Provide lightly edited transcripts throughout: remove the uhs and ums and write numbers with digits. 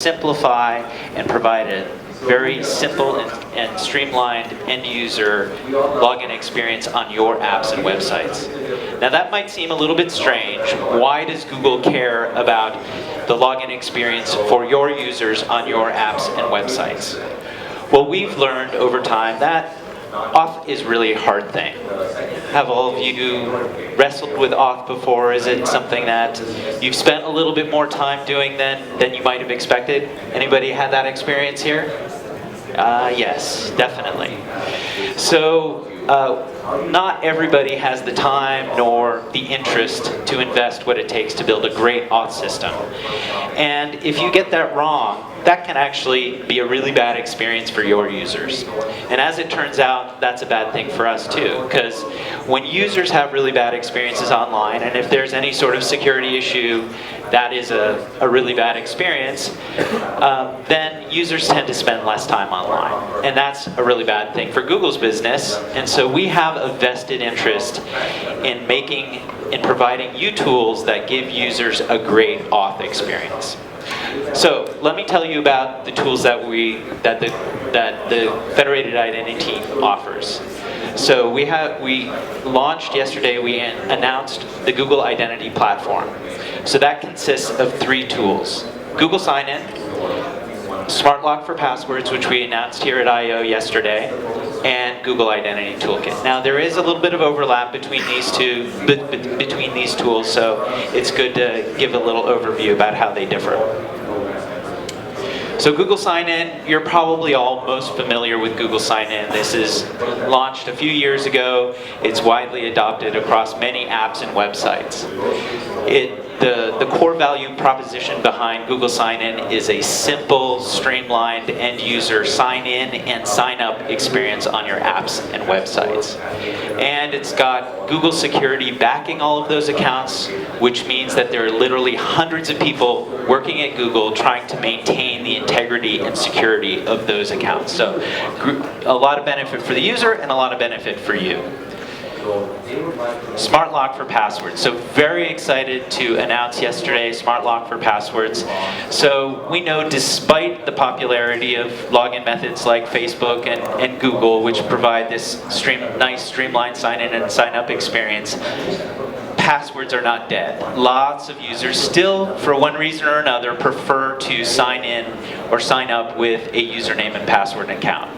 simplify and provide a very simple and streamlined end-user login experience on your apps and websites. Now that might seem a little bit strange. Why does Google care about the login experience for your users on your apps and websites? Well, we've learned over time that auth is really a hard thing. Have all of you wrestled with auth before? Is it something that you've spent a little bit more time doing than you might have expected? Anybody had that experience here? Yes, definitely. So not everybody has the time nor the interest to invest what it takes to build a great auth system. And if you get that wrong, that can actually be a really bad experience for your users. And as it turns out, that's a bad thing for us too, because when users have really bad experiences online, and if there's any sort of security issue that is a really bad experience, then users tend to spend less time online. And that's a really bad thing for Google's business. And so we have a vested interest in providing you tools that give users a great auth experience. So let me tell you about the tools that the Federated Identity team offers. So we launched yesterday, we announced the Google Identity Platform. So that consists of 3 tools: Google Sign-In, Smart Lock for Passwords, which we announced here at I/O yesterday, and Google Identity Toolkit. Now there is a little bit of overlap between these tools, so it's good to give a little overview about how they differ. So Google Sign-In, you're probably all most familiar with Google Sign-In. This is launched a few years ago. It's widely adopted across many apps and websites. The core value proposition behind Google Sign-In is a simple, streamlined end-user sign-in and sign-up experience on your apps and websites. And it's got Google security backing all of those accounts, which means that there are literally hundreds of people working at Google trying to maintain the integrity and security of those accounts. So a lot of benefit for the user and a lot of benefit for you. Smart Lock for Passwords. So very excited to announce yesterday Smart Lock for Passwords. So we know despite the popularity of login methods like Facebook and Google, which provide this nice streamlined sign-in and sign-up experience, passwords are not dead. Lots of users still, for one reason or another, prefer to sign in or sign up with a username and password account.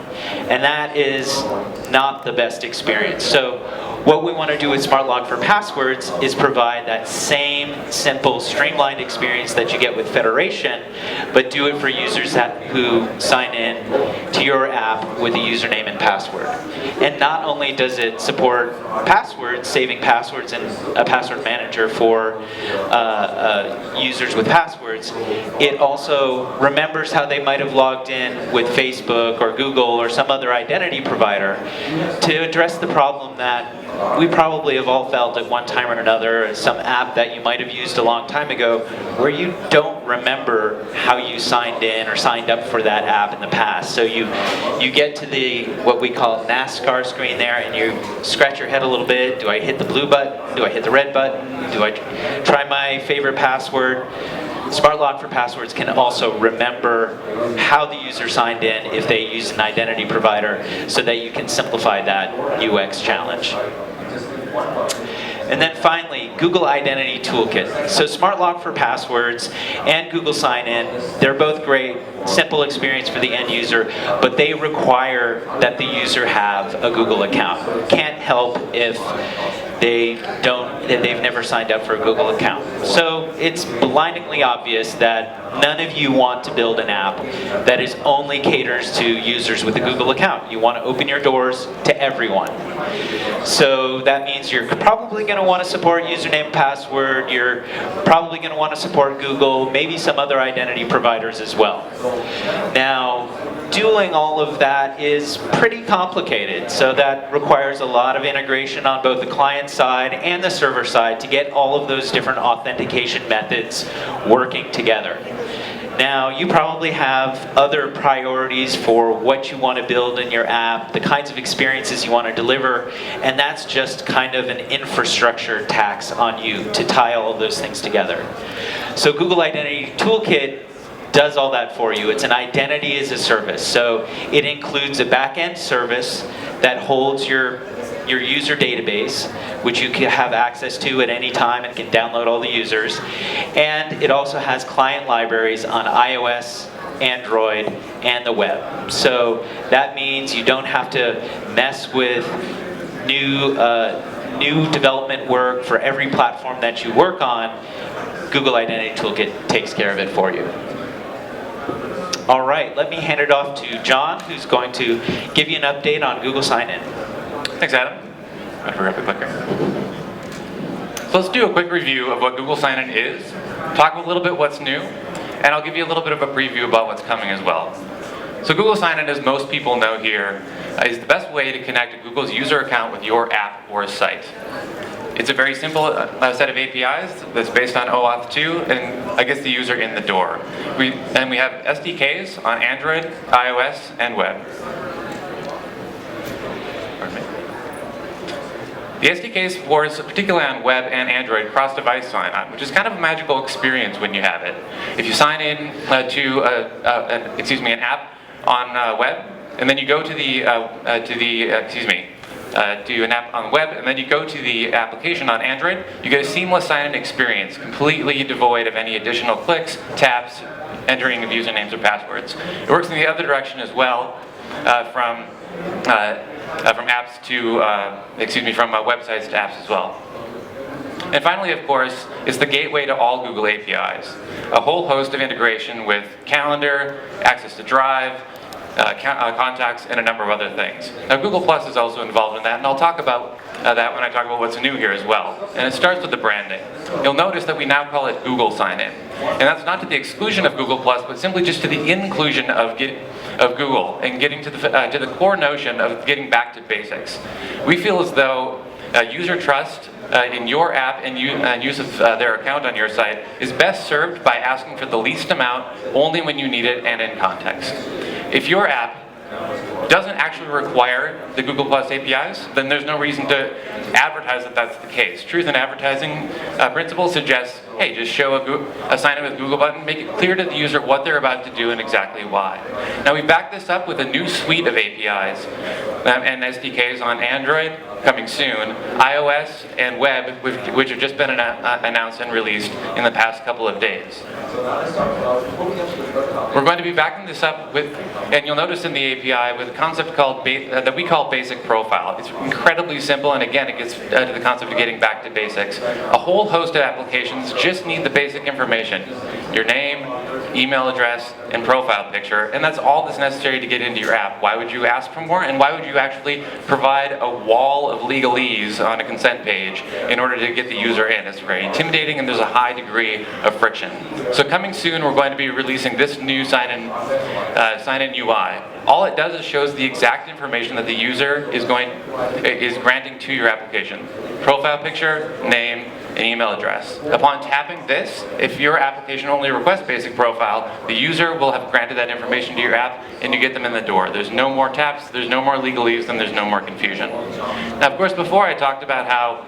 And that is not the best experience. So what we want to do with Smart Lock for Passwords is provide that same simple, streamlined experience that you get with Federation, but do it for users who sign in to your app with a username and password. And not only does it support passwords, saving passwords and a password manager for users with passwords, it also remembers how they might have logged in with Facebook or Google or some other identity provider to address the problem that we probably have all felt at one time or another, some app that you might have used a long time ago where you don't remember how you signed in or signed up for that app in the past. So you get to the what we call NASCAR screen there and you scratch your head a little bit. Do I hit the blue button? Do I hit the red button? Do I try my favorite password? Smart Lock for Passwords can also remember how the user signed in if they use an identity provider so that you can simplify that UX challenge. And then finally, Google Identity Toolkit. So Smart Lock for Passwords and Google Sign-In, they're both great, simple experience for the end user, but they require that the user have a Google account. Can't help if they've never signed up for a Google account. So it's blindingly obvious that none of you want to build an app that is only caters to users with a Google account. You want to open your doors to everyone. So that means you're probably going to want to support username and password. You're probably going to want to support Google, maybe some other identity providers as well. Now, doing all of that is pretty complicated, so that requires a lot of integration on both the client side and the server side to get all of those different authentication methods working together. Now, you probably have other priorities for what you want to build in your app, the kinds of experiences you want to deliver, and that's just kind of an infrastructure tax on you to tie all of those things together. So Google Identity Toolkit does all that for you. It's an identity as a service. So it includes a back-end service that holds your user database, which you can have access to at any time and can download all the users. And it also has client libraries on iOS, Android, and the web. So that means you don't have to mess with new development work for every platform that you work on. Google Identity Toolkit takes care of it for you. All right, let me hand it off to John, who's going to give you an update on Google Sign-In. Thanks, Adam. I forgot the clicker. So let's do a quick review of what Google Sign-In is, talk a little bit what's new, and I'll give you a little bit of a preview about what's coming as well. So Google Sign-In, as most people know here, is the best way to connect Google's user account with your app or site. It's a very simple set of APIs that's based on OAuth 2 and gets the user in the door. We have SDKs on Android, iOS, and web. Pardon me. The SDK supports, particularly on web and Android, cross-device sign-on, which is kind of a magical experience when you have it. If you sign in to an app on web, and then you go to an app on the web, and then you go to the application on Android, you get a seamless sign-in experience, completely devoid of any additional clicks, taps, entering of usernames or passwords. It works in the other direction as well, from apps to, from websites to apps as well. And finally, of course, is the gateway to all Google APIs. A whole host of integration with Calendar, access to Drive, contacts, and a number of other things. Now, Google Plus is also involved in that, and I'll talk about that when I talk about what's new here as well. And it starts with the branding. You'll notice that we now call it Google Sign-In. And that's not to the exclusion of Google Plus, but simply just to the inclusion of Google and getting to the core notion of getting back to basics. We feel as though user trust in your app and use of their account on your site is best served by asking for the least amount only when you need it and in context. If your app doesn't actually require the Google Plus APIs, then there's no reason to advertise that that's the case. Truth in advertising principle suggests, hey, just show a sign-in with Google button, make it clear to the user what they're about to do and exactly why. Now we back this up with a new suite of APIs and SDKs on Android, coming soon, iOS and web, which have just been announced and released in the past couple of days. We're going to be backing this up with, and you'll notice in the API, with a concept called that we call Basic Profile. It's incredibly simple, and again, it gets to the concept of getting back to basics. A whole host of applications just need the basic information: your name, email address, and profile picture, and that's all that's necessary to get into your app. Why would you ask for more, and why would you actually provide a wall of legalese on a consent page in order to get the user in? It's very intimidating, and there's a high degree of friction. So coming soon, we're going to be releasing this new sign-in UI. All it does is shows the exact information that the user is granting to your application: profile picture, name, and email address. Upon tapping this, if your application only requests basic profile, the user will have granted that information to your app, and you get them in the door. There's no more taps, there's no more legalese, and there's no more confusion. Now, of course, before I talked about how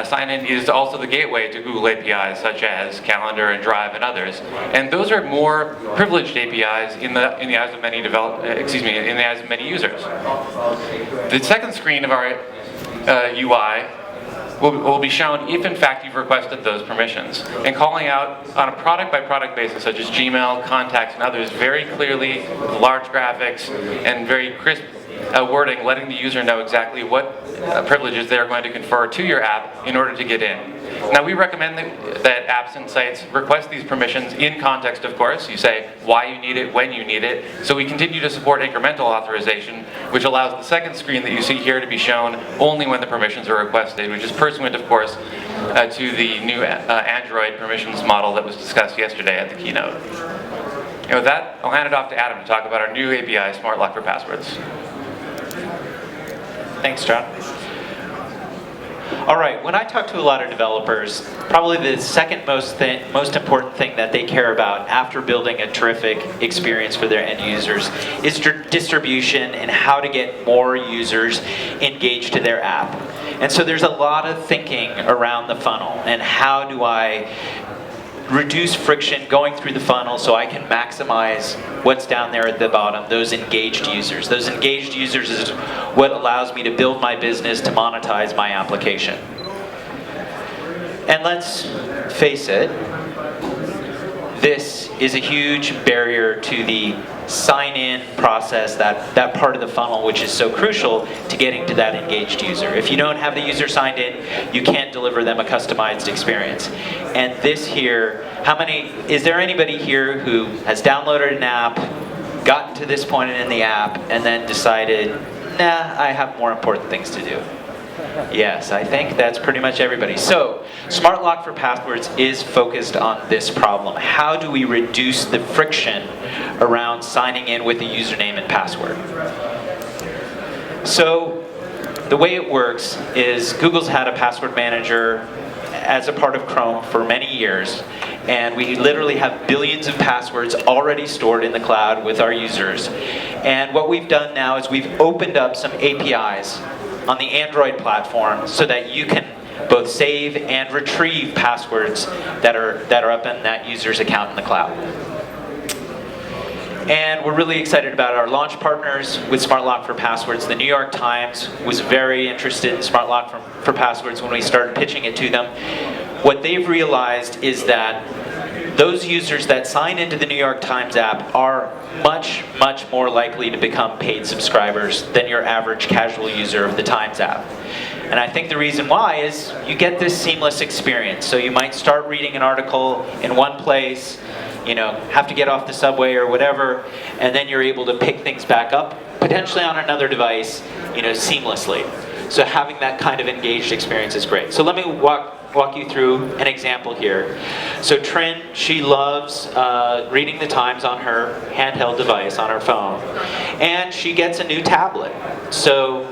sign-in is also the gateway to Google APIs such as Calendar and Drive and others, and those are more privileged APIs in the eyes of many in the eyes of many users. The second screen of our UI will be shown if in fact you've requested those permissions, and calling out on a product-by-product basis such as Gmail, Contacts, and others very clearly, large graphics, and very crisp wording, letting the user know exactly what privileges they're going to confer to your app in order to get in. Now, we recommend that apps and sites request these permissions in context, of course. You say why you need it, when you need it. So we continue to support incremental authorization, which allows the second screen that you see here to be shown only when the permissions are requested, which is pursuant, of course, to the new Android permissions model that was discussed yesterday at the keynote. And with that, I'll hand it off to Adam to talk about our new API, Smart Lock for Passwords. Thanks, John. All right, when I talk to a lot of developers, probably the second most important thing that they care about after building a terrific experience for their end users is distribution and how to get more users engaged to their app. And so there's a lot of thinking around the funnel and how do I reduce friction going through the funnel so I can maximize what's down there at the bottom, those engaged users. Those engaged users is what allows me to build my business, to monetize my application. And let's face it, this is a huge barrier to the sign-in process, that part of the funnel which is so crucial to getting to that engaged user. If you don't have the user signed in, you can't deliver them a customized experience. And this here, is there anybody here who has downloaded an app, gotten to this point in the app, and then decided, nah, I have more important things to do? Yes, I think that's pretty much everybody. So, Smart Lock for Passwords is focused on this problem. How do we reduce the friction around signing in with a username and password? So, the way it works is Google's had a password manager as a part of Chrome for many years, and we literally have billions of passwords already stored in the cloud with our users. And what we've done now is we've opened up some APIs on the Android platform so that you can both save and retrieve passwords that are up in that user's account in the cloud. And we're really excited about our launch partners with Smart Lock for Passwords. The New York Times was very interested in Smart Lock for Passwords when we started pitching it to them. What they've realized is that those users that sign into the New York Times app are much, much more likely to become paid subscribers than your average casual user of the Times app. And I think the reason why is you get this seamless experience. So you might start reading an article in one place, have to get off the subway or whatever, and then you're able to pick things back up, potentially on another device, seamlessly. So having that kind of engaged experience is great. So let me walk you through an example here. So Trin, she loves reading the Times on her handheld device, on her phone. And she gets a new tablet. So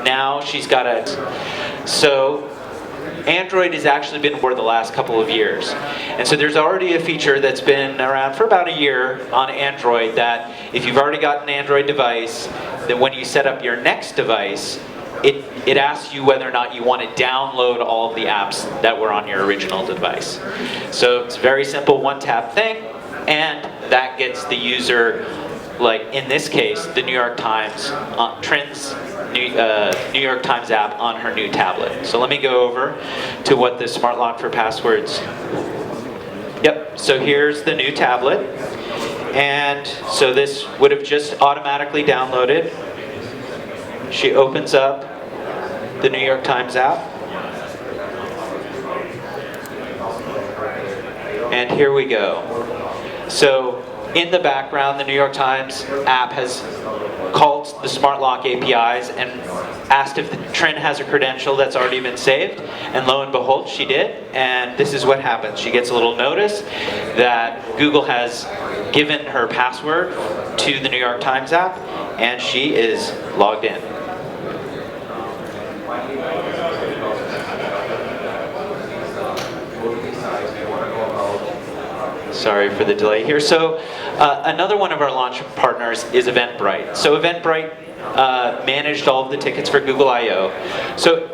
now she's got So Android has actually been for the last couple of years. And so there's already a feature that's been around for about a year on Android that if you've already got an Android device, then when you set up your next device, it asks you whether or not you want to download all of the apps that were on your original device. So it's a very simple one-tap thing, and that gets the user, like in this case, the New York Times, Trin's New York Times app on her new tablet. So let me go over to what the Smart Lock for Passwords. Yep, so here's the new tablet. And so this would have just automatically downloaded. She opens up the New York Times app. And here we go. So in the background, the New York Times app has called the Smart Lock APIs and asked if Trin has a credential that's already been saved. And lo and behold, she did. And this is what happens. She gets a little notice that Google has given her password to the New York Times app, and she is logged in. Sorry for the delay here. So another one of our launch partners is Eventbrite. So Eventbrite managed all of the tickets for Google I/O. So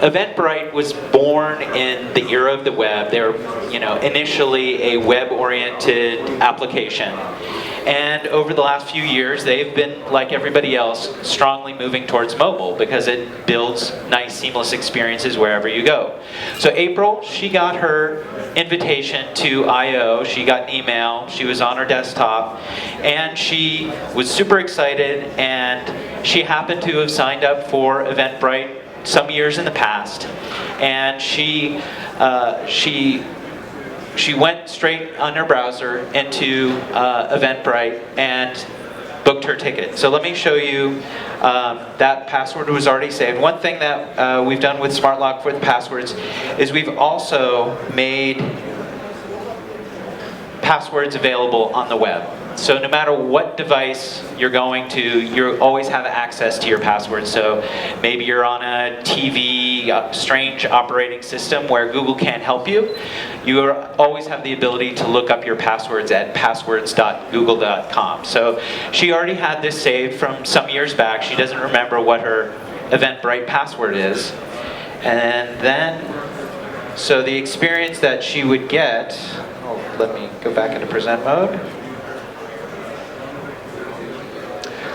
Eventbrite was born in the era of the web. They were, initially a web-oriented application. And over the last few years, they've been, like everybody else, strongly moving towards mobile because it builds nice, seamless experiences wherever you go. So April, she got her invitation to I/O. She got an email. She was on her desktop. And she was super excited. And she happened to have signed up for Eventbrite some years in the past. And she went straight on her browser into Eventbrite and booked her ticket. So let me show you that password was already saved. One thing that we've done with Smart Lock for the passwords is we've also made passwords available on the web. So no matter what device you're going to, you always have access to your passwords. So maybe you're on a TV, a strange operating system where Google can't help you. You always have the ability to look up your passwords at passwords.google.com. So she already had this saved from some years back. She doesn't remember what her Eventbrite password is. And then So the experience that she would get, let me go back into present mode.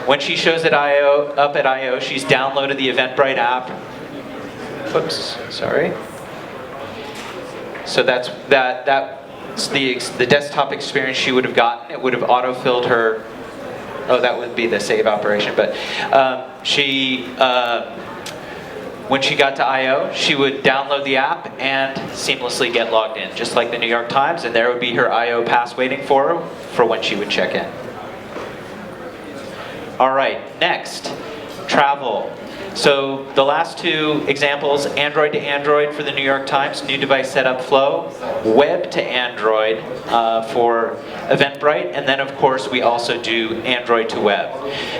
When she shows up at I/O, she's downloaded the Eventbrite app. Whoops, sorry. So that's the desktop experience she would have gotten. It would have auto-filled her. Oh, that would be the save operation. But when she got to I/O, she would download the app and seamlessly get logged in, just like the New York Times, and there would be her I/O pass waiting for her for when she would check in. All right, next, travel. So the last two examples, Android to Android for the New York Times, new device setup flow, web to Android for Eventbrite, and then of course we also do Android to web.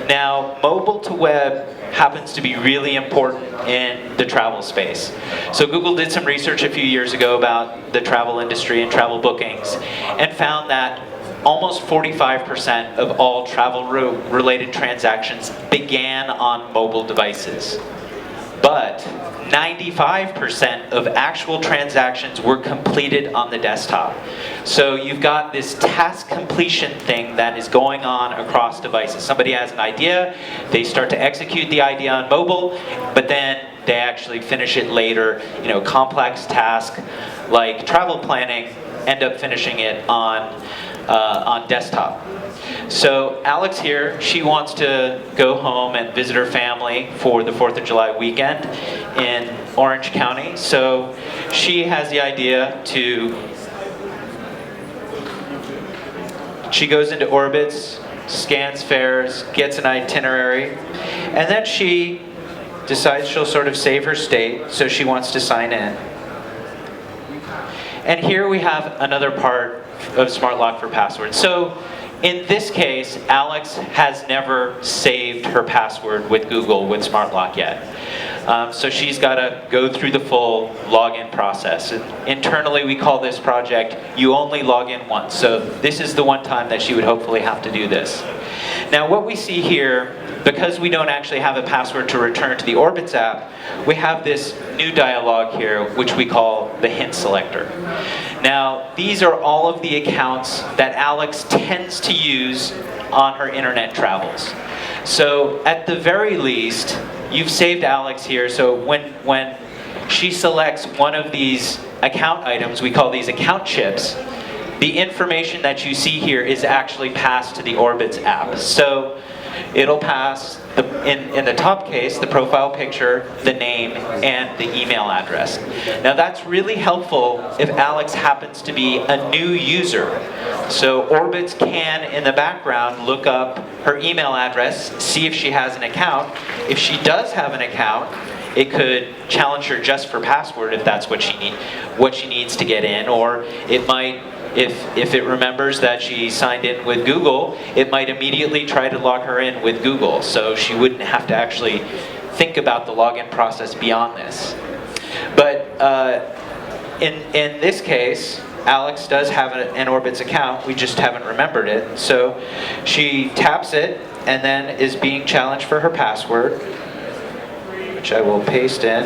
Now, mobile to web happens to be really important in the travel space. So Google did some research a few years ago about the travel industry and travel bookings and found that almost 45% of all travel-related transactions began on mobile devices. But 95% of actual transactions were completed on the desktop. So you've got this task completion thing that is going on across devices. Somebody has an idea, they start to execute the idea on mobile, but then they actually finish it later. You know, complex tasks like travel planning end up finishing it on desktop. So Alex here, she wants to go home and visit her family for the 4th of July weekend in Orange County. So she has the idea she goes into Orbitz, scans fares, gets an itinerary, and then she decides she'll sort of save her state, so she wants to sign in. And here we have another part of Smart Lock for Passwords. So in this case, Alex has never saved her password with Google with Smart Lock yet. So she's got to go through the full login process. And internally, we call this project, you only log in once. So this is the one time that she would hopefully have to do this. Now what we see here, because we don't actually have a password to return to the Orbitz app, we have this new dialog here, which we call the hint selector. Now, these are all of the accounts that Alex tends to use on her internet travels. So at the very least, you've saved Alex here, so when she selects one of these account items, we call these account chips, the information that you see here is actually passed to the Orbitz app. So it'll pass, in the top case, the profile picture, the name, and the email address. Now that's really helpful if Alex happens to be a new user. So Orbitz can, in the background, look up her email address, see if she has an account. If she does have an account, it could challenge her just for password if that's what she needs to get in, or it might, if it remembers that she signed in with Google, it might immediately try to log her in with Google, so she wouldn't have to actually think about the login process beyond this. But in this case, Alex does have an Orbitz account, we just haven't remembered it. So she taps it and then is being challenged for her password, which I will paste in.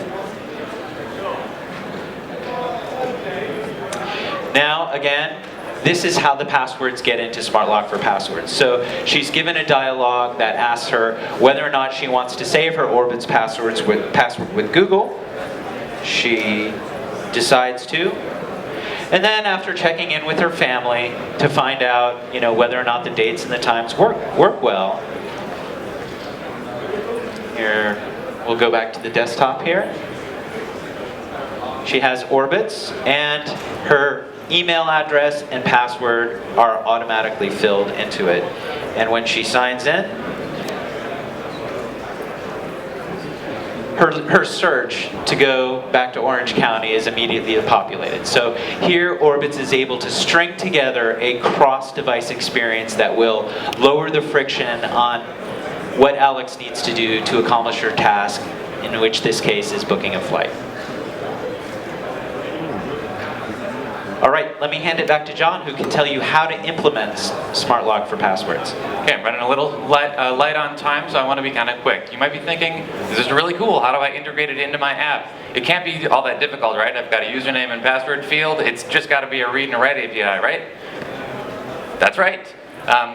Now, again, this is how the passwords get into Smart Lock for Passwords. So she's given a dialog that asks her whether or not she wants to save her Orbitz password with Google. She decides to. And then after checking in with her family to find out, whether or not the dates and the times work well, here, we'll go back to the desktop here. She has Orbitz, and her email address and password are automatically filled into it. And when she signs in, her search to go back to Orange County is immediately populated. So here Orbitz is able to string together a cross-device experience that will lower the friction on what Alex needs to do to accomplish her task, in which this case is booking a flight. All right, let me hand it back to John, who can tell you how to implement Smart Lock for passwords. Okay, I'm running a little light on time, so I want to be kind of quick. You might be thinking, this is really cool. How do I integrate it into my app? It can't be all that difficult, right? I've got a username and password field. It's just got to be a read and a write API, right? That's right.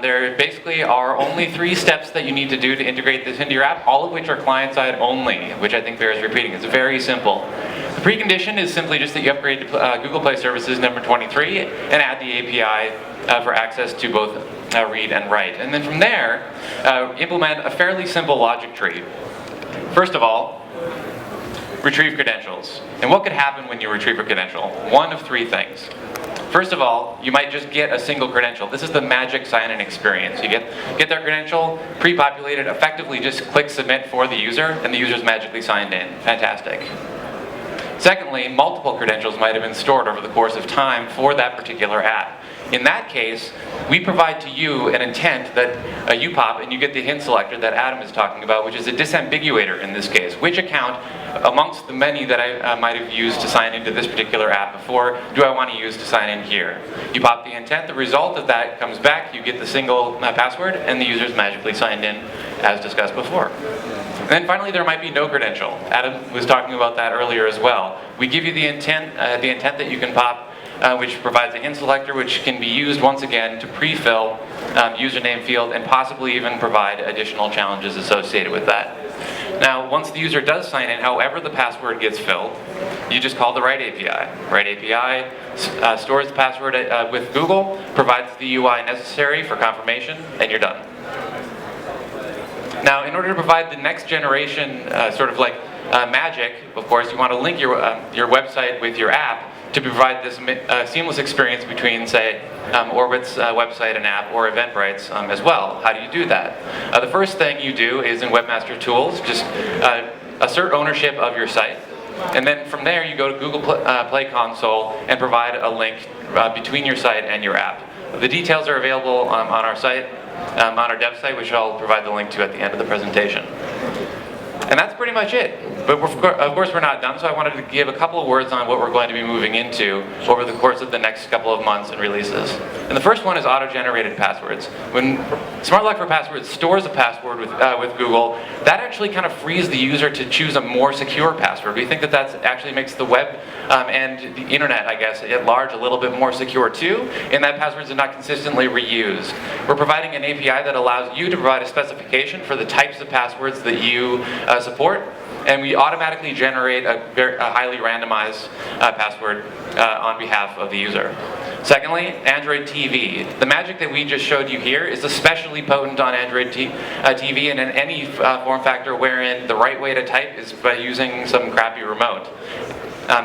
There basically are only 3 steps that you need to do to integrate this into your app, all of which are client-side only, which I think bears repeating. It's very simple. The precondition is simply just that you upgrade to Google Play Services number 23 and add the API for access to both read and write. And then from there, implement a fairly simple logic tree. First of all, retrieve credentials. And what could happen when you retrieve a credential? One of 3 things. First of all, you might just get a single credential. This is the magic sign-in experience. You get their credential, pre-populated, effectively just click submit for the user, and the user's magically signed in. Fantastic. Secondly, multiple credentials might have been stored over the course of time for that particular app. In that case, we provide to you an intent that you pop, and you get the hint selector that Adam is talking about, which is a disambiguator in this case. Which account, amongst the many that I might have used to sign into this particular app before, do I want to use to sign in here? You pop the intent, the result of that comes back, you get the single password, and the user's magically signed in, as discussed before. And then finally, there might be no credential. Adam was talking about that earlier as well. We give you the intent that you can pop, which provides a hint selector, which can be used once again to pre-fill username field and possibly even provide additional challenges associated with that. Now, once the user does sign in, however the password gets filled, you just call the write API. Write API stores the password with Google, provides the UI necessary for confirmation, and you're done. Now, in order to provide the next generation magic, of course, you want to link your website with your app to provide this seamless experience between, say, Orbit's website and app, or Eventbrite's as well. How do you do that? The first thing you do is in Webmaster Tools, just assert ownership of your site. And then from there, you go to Google Play Console and provide a link between your site and your app. The details are available on our site, on our dev site, which I'll provide the link to at the end of the presentation. And that's pretty much it. But of course we're not done, so I wanted to give a couple of words on what we're going to be moving into over the course of the next couple of months and releases. And the first one is auto-generated passwords. When Smart Lock for Passwords stores a password with Google, that actually kind of frees the user to choose a more secure password. We think that actually makes the web and the internet, I guess, at large a little bit more secure too, and that passwords are not consistently reused. We're providing an API that allows you to provide a specification for the types of passwords that you support, and we automatically generate a highly randomized password on behalf of the user. Secondly, Android TV. The magic that we just showed you here is especially potent on Android TV and in any form factor wherein the right way to type is by using some crappy remote.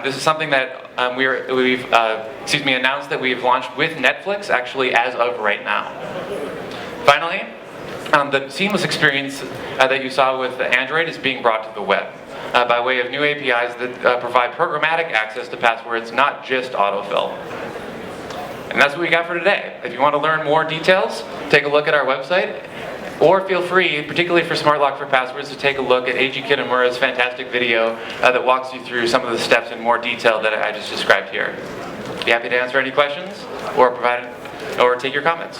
This is something that we've announced that we've launched with Netflix, actually, as of right now. Finally, the seamless experience that you saw with Android is being brought to the web by way of new APIs that provide programmatic access to passwords, not just autofill. And that's what we got for today. If you want to learn more details, take a look at our website, or feel free, particularly for Smart Lock for Passwords, to take a look at Eiji Kitamura's fantastic video that walks you through some of the steps in more detail that I just described here. Be happy to answer any questions or take your comments.